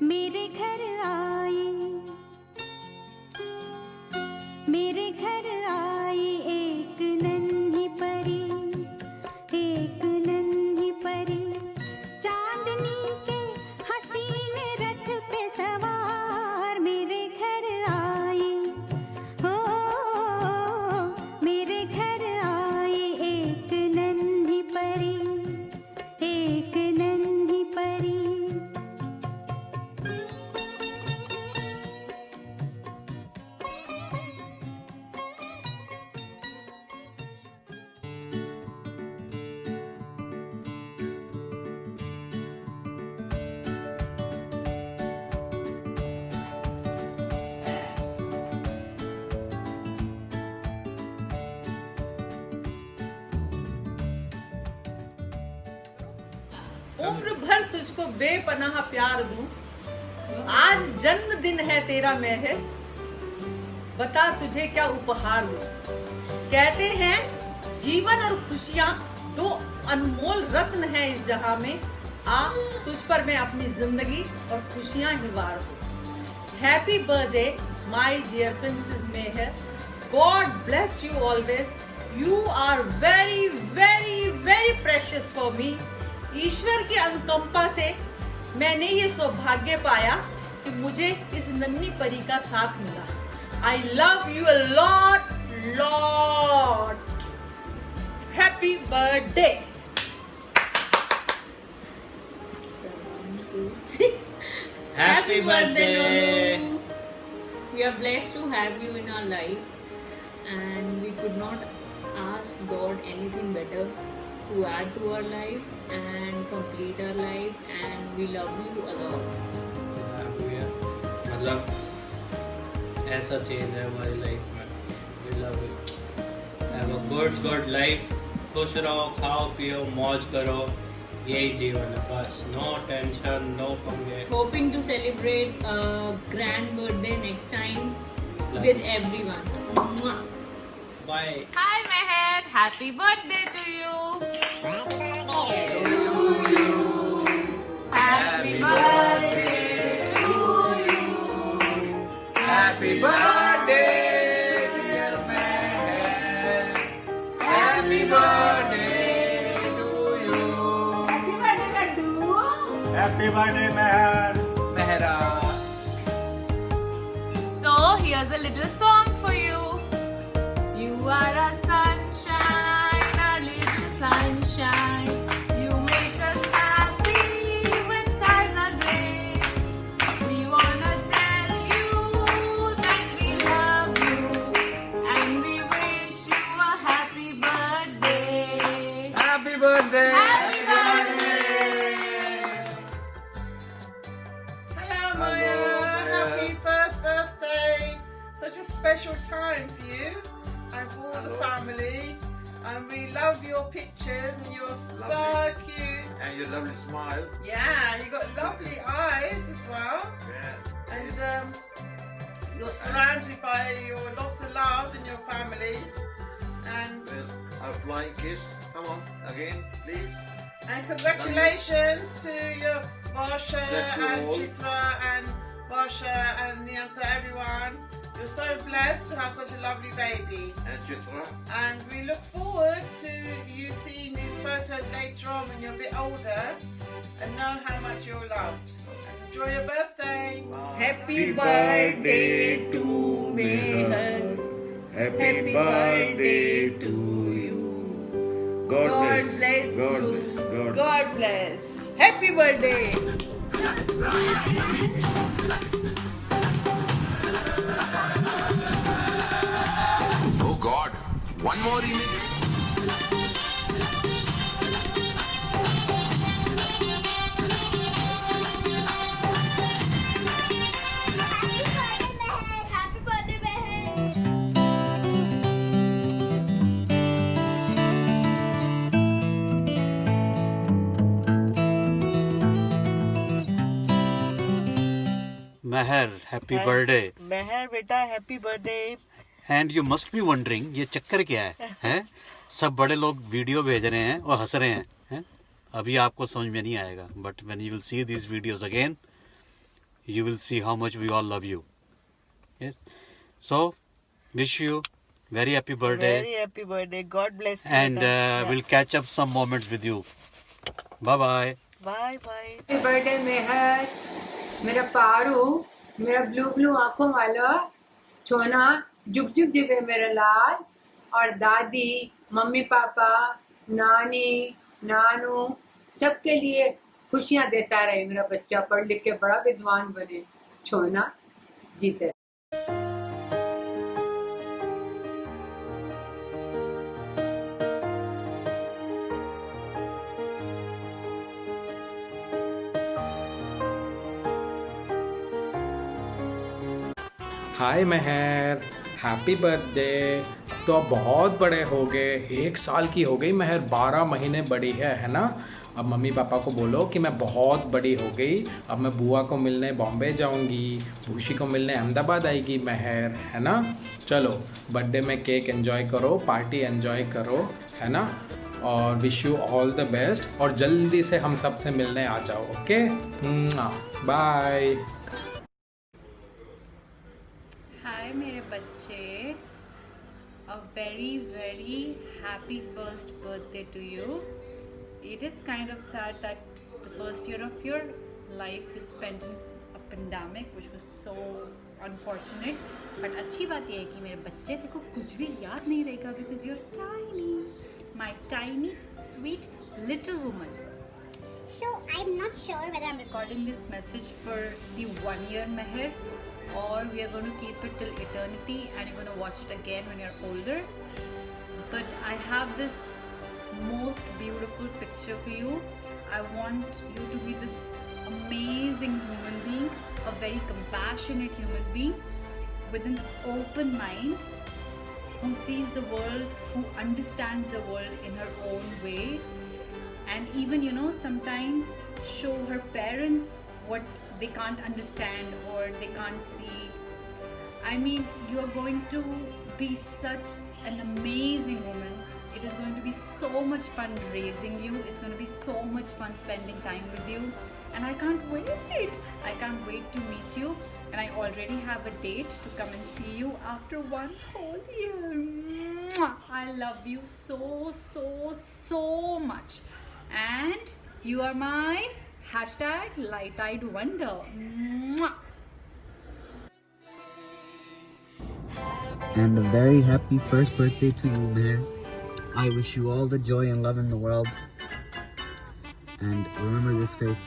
मेरे घर आई, मेरे घर आई एक नन्ही परी, एक नन्ही परी, चांदनी के हसीन रथ पे सवार मेरे घर आई। हो मेरे घर आई एक नन्ही परी, एक नन्ही परी। उम्र भर तुझको बेपनाह प्यार दूं, आज जन्मदिन है तेरा मेहर, बता तुझे क्या उपहार दूं। कहते हैं जीवन और खुशियां दो अनमोल रत्न हैं इस जहां में, आ तुझ पर मैं अपनी जिंदगी और खुशियां ही वार दूं। Happy birthday my dear princess Mehar, God bless you always, you are very very very precious for me. ईश्वर की अनुकंपा से मैंने ये सौभाग्य पाया कि मुझे इस नन्ही परी का साथ मिला। I love you a lot lot. Happy birthday. Happy birthday, Nonu. We are blessed to have you in our life, and we could not ask God anything better to add to our life and complete our life, and we love you a lot. मतलब ऐसा change है हमारी life में। We love it. Have a good life. खुश रहो, खाओ पियो, मौज करो, यही जीवन है बस। No tension, no पंगे। Hoping to celebrate a grand birthday next time with everyone. Mwah. Bye. Hi Meher, happy birthday to you. Happy birthday to you. Happy birthday, dear Meher. Happy birthday to you. Happy birthday, Meher. Mehra. So here's a little song for you. You are a sunshine, a little sunshine. You make us happy when skies are gray. We wanna tell you that we love you, and we wish you a happy birthday. Happy birthday. Happy birthday. Hello, Maya. Happy first birthday. Such a special time for you and for the family. And we love your pictures and you're so cute. And your lovely smile. Yeah, you got lovely eyes as well. Yeah. And you're surrounded by your lots of love in your family. And Well, a flying kiss. Come on, again, please. congratulations to your Varsha Bless you and all. Chitra and Varsha and Niyanta, everyone. You're so blessed to have such a lovely baby. And Chitra. And we look forward to you seeing these photos later on when you're a bit older and know how much you're loved. And enjoy your birthday. Happy birthday to Meher. Happy birthday to you. God bless. God bless. God bless. Happy birthday. Oh God, one more remix. Happy birthday, Meher. Meher, happy birthday. Meher, beta, happy birthday. And you must be wondering ये चक्कर क्या है? सब बड़े लोग video भेज रहे हैं और हंस रहे हैं. अभी आपको समझ में नहीं आएगा, but when you will see these videos again you will see how much we all love you. Yes, so wish you very happy birthday. Very happy birthday. God bless you. And we'll catch up some moments with you. Bye bye. Bye bye. Happy birthday Mehar, मेरा पारू, मेरा blue blue आंखों वाला छोना, जुग जुग जिबे मेरा लाल, और दादी, mummy papa, नानी, नानू, सबके लिए खुशियां देता रहे मेरा बच्चा, पढ़ लिख के बड़ा विद्वान बने, छोना जीते. हाय महर, हैप्पी बर्थडे. तो अब बहुत बड़े हो गए, 1 साल की हो गई महर, 12 महीने बड़ी है ना. अब मम्मी पापा को बोलो कि मैं बहुत बड़ी हो गई, अब मैं बुआ को मिलने बॉम्बे जाऊंगी, भूशी को मिलने अहमदाबाद आएगी महर, है ना. चलो बर्थडे में केक एंजॉय करो, पार्टी एंजॉय करो, है ना. और wish you all the best, और जल्दी से हम सब से मिलने आ जाओ. Okay, bye. हाय मेरे बच्चे, a very very happy first birthday to you. It is kind of sad that the first year of your life you spent in a pandemic, which was so unfortunate. But अच्छी बात यह है कि मेरे बच्चे तेरे को कुछ भी याद नहीं रहेगा, because you're tiny, my tiny sweet little woman. So I'm not sure whether I'm Recording this message for the 1 year Meher, or we are going to keep it till eternity and you're going to watch it again when you're older. But I have this most beautiful picture for you. I want you to be this amazing human being, a very compassionate human being with an open mind, who sees the world, who understands the world in her own way, and even sometimes show her parents what they can't understand or they can't see. I mean, you are going to be such an amazing woman. It is going to be so much fun raising you. It's going to be so much fun spending time with you, and I can't wait. I can't wait to meet you, and I already have a date to come and see you after 1 whole year. Mwah! I love you so much, and you are my #light-eyed wonder. Mwah! And a very happy first birthday to you, Meher. I wish you all the joy and love in the world. And remember this face.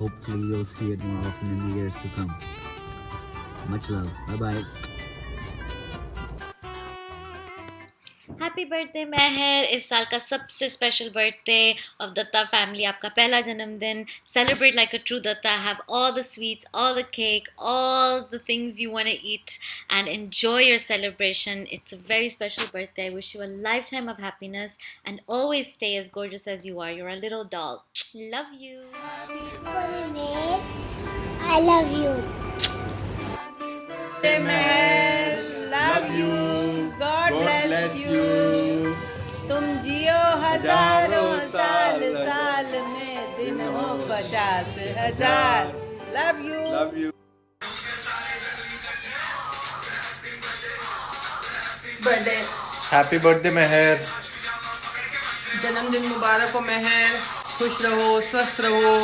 Hopefully you'll see it more often in the years to come. Much love. Bye-bye. Happy birthday Mehar, इस साल का सबसे special birthday of Datta family, आपका पहला जन्मदिन. Celebrate like a true Datta, have all the sweets, all the cake, all the things you want to eat, and enjoy your celebration. It's a very special birthday. I wish you a lifetime of happiness and always stay as gorgeous as you are. You are a little doll. Love you. I love you. Love you. God bless you. तुम जियो हजारों साल, साल में दिन हो 50,000. Love you. Love you. Birthday. Happy birthday Mehar. जन्मदिन मुबारक हो मेहर. खुश रहो, स्वस्थ रहो.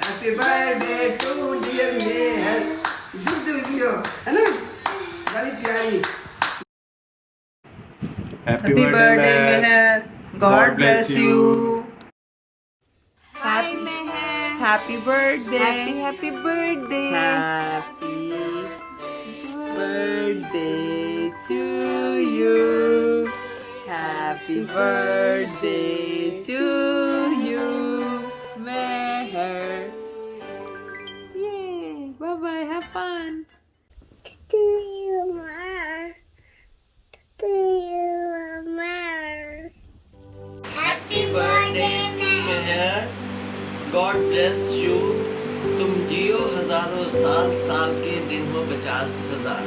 Happy birthday to dear Meher. है ना, बड़ी प्यारी. Happy birthday Meher. God bless you. Hi Meher. Happy birthday. Happy birthday. Happy birthday to you. Happy birthday to you, Meher. Yay. Bye bye. Have fun. To you, Meher. To you, Meher. Happy birthday Meher, God bless you, तुम जियो हजारों साल, साल के दिन हो 50,000.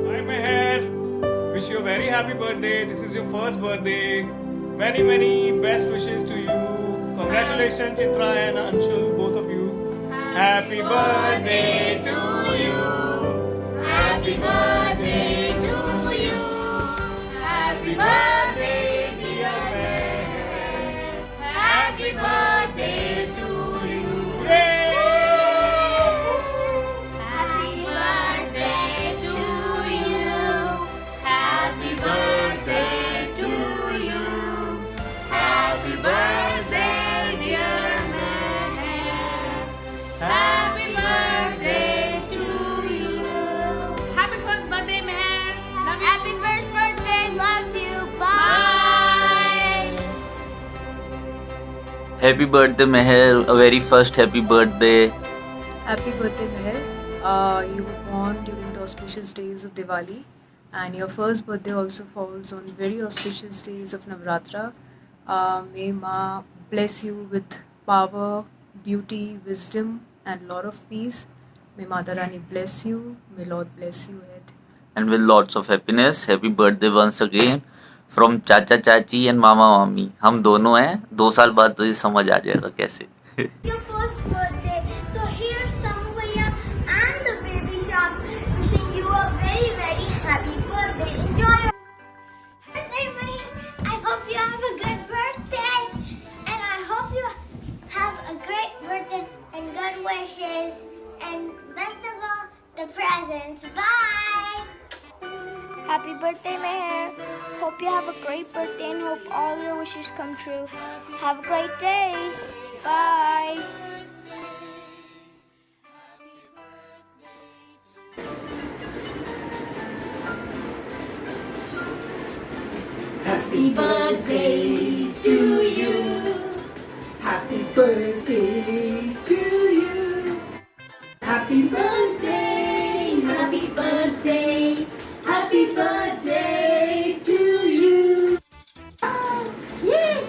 Hi Meher, wish you a very happy birthday. This is your first birthday. Many best wishes to you. Congratulations Chitra and Anshul, both of you. Happy birthday to you. Happy birthday to you. Happy birthday, dear Meher. Happy birthday to you. Happy birthday to you. Happy birthday to you. Happy birthday, dear Meher. Happy birthday to you. Happy first birthday, Meher. Love you. Happy first birthday. Love you. Bye. Happy birthday Meher, a very first happy birthday. Happy birthday, Meher. You were born during the auspicious days of Diwali, and your first birthday also falls on very auspicious days of Navratra. May Ma bless you with power, beauty, wisdom, and lot of peace. May Mata Rani bless you. May Lord bless you ahead. And with lots of happiness. Happy birthday once again from चाचा चाची and मामा मामी. हम दोनों हैं. 2 साल बाद तो ये समझ आ जाएगा कैसे. Your first birthday. So here's Samvaya and the baby sharks wishing you a very happy birthday. Enjoy your birthday, buddy. I hope you have a good birthday, and I hope you have a great birthday and good wishes, and best of all, the presents. Bye. Happy birthday, Meher. Hope you have a great birthday and hope all your wishes come true. Have a great day. Bye. Happy birthday to you. Happy birthday to you. Happy birthday. Happy birthday. Happy birthday to you. Oh, yeah.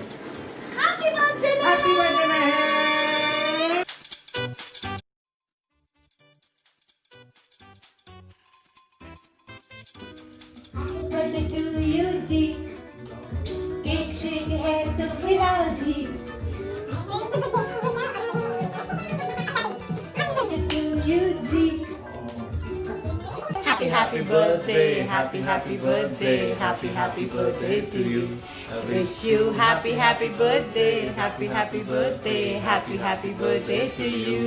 Happy birthday, Meher. Happy birthday, Meher. Happy birthday to you, जी. Cake shake है तो खिलाओ जी. To you, ji. Happy birthday, happy birthday, happy birthday to you. Wish you happy birthday, happy birthday, happy birthday to you.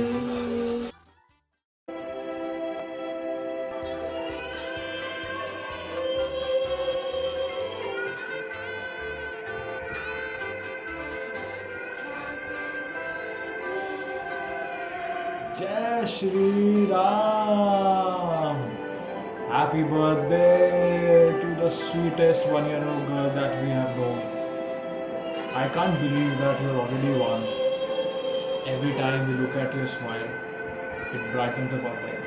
Jai Shri Ram. Happy birthday to the sweetest one-year-old girl that we have known. I can't believe that you're already one. Every time we look at your smile, it brightens up our day.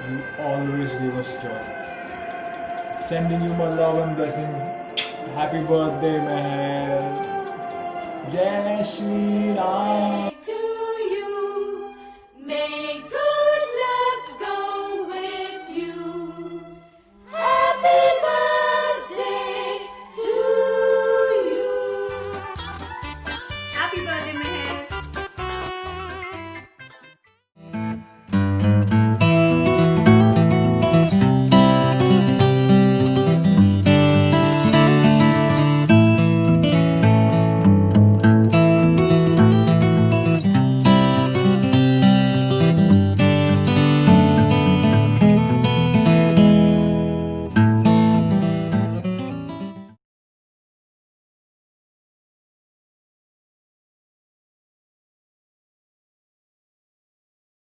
You always give us joy. Sending you my love and blessing. Happy birthday, Meher. Jai Shri Ram.